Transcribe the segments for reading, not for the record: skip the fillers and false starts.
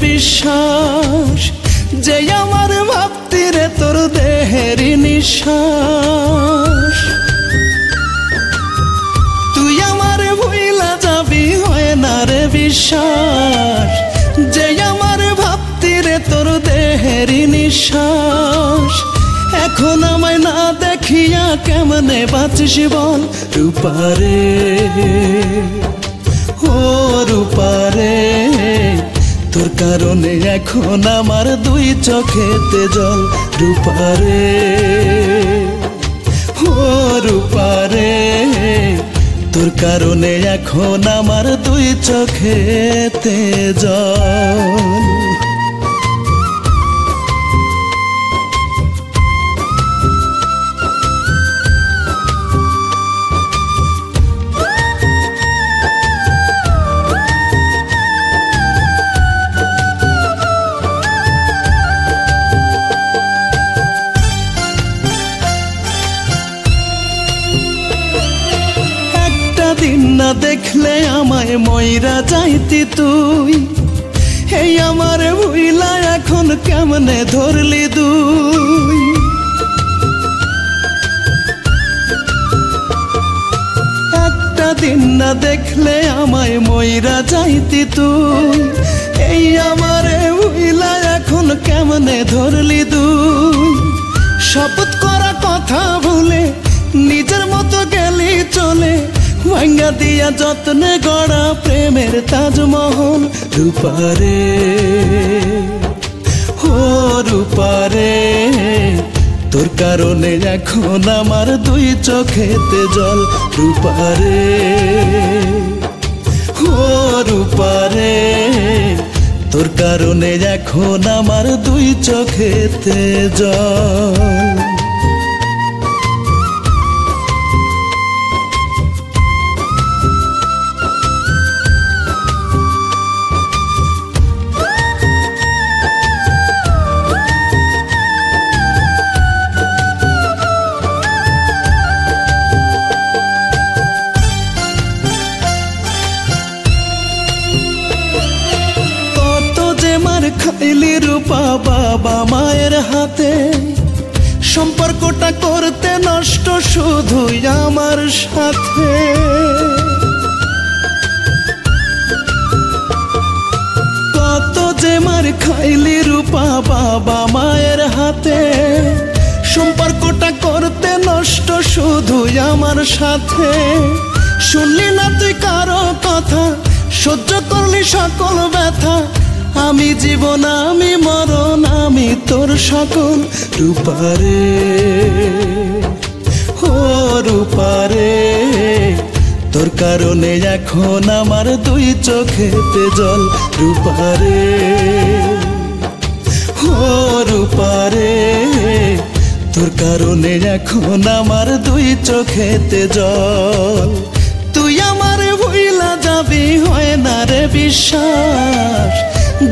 বিশ্বাস যে আমার ভাবতিরে তোর দেহেরই নিঃশ্বাস। তুই আমার ভুইলা যাবি হয় না রে বিশ্বাস যে আমার ভাবতিরে তোর দেহেরই নিঃশ্বাস। এখন আমায় না দেখিয়া কেমনে বাঁচিস বল রূপারে, ও রূপারে। তোর কারণে এখন আমার দুই চোখেতে জল রূপারে, ও রূপারে। তোর কারণে এখন আমার দুই চোখেতে জল। দিন না দেখলে আমায় মইরা যাইতি তুই, এই আমার ভুইলা এখন কেমনে ধরলি দুই। একটা দিন না দেখলে আমায় মইরা যাইতি তুই, এই আমার ভুইলা এখন কেমনে ধরলি দুই। শপথ করা কথা ভুলে নিজের মতো গেলি চলে, ভাঙ্গা দিয়া যত্নে গড়া প্রেমের তাজমহল রূপারে, ও রূপারে। তোর কারণে এখন আমার দুই চোখেতে জল রূপারে, ও রূপারে। তোর কারণে এখন আমার দুই চোখেতে জল। খাইলি রূপা বাবা মায়ের হাতে, সম্পর্কটা করতে নষ্ট শুধুই আমার সাথে। কত যে মার খাইলি রূপা বাবা মায়ের হাতে, সম্পর্কটা করতে নষ্ট শুধুই আমার সাথে। শুনলি না তুই কারো কথা, সহ্য করলি সকল ব্যথা। আমি জীবন আমি মরণ আমি তোর সকল রূপারে, ও রূপারে। তোর কারণে এখন আমার দুই চোখেতে জল রূপারে, ও রূপারে। তোর কারণে এখন আমার দুই চোখেতে জল। তুই আমার ভুইলা যাবি হয় না রে বিশ্বাস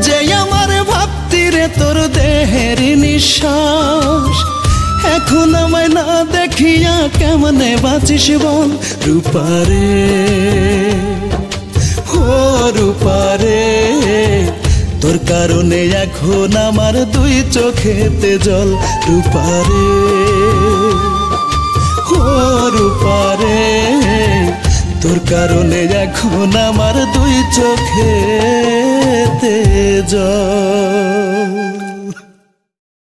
যে আমার ভাবতিরে তোর দেহেরই নিঃশ্বাস। এখন আমায় না দেখিয়া কেমনে বাঁচিস বল রূপারে, ও রূপারে। তোর কারণে এখন আমার দুই চোখেতে জল রূপারে, ও রূপারে। তোর কারণে এখন আমার দুই চোখেতে জল।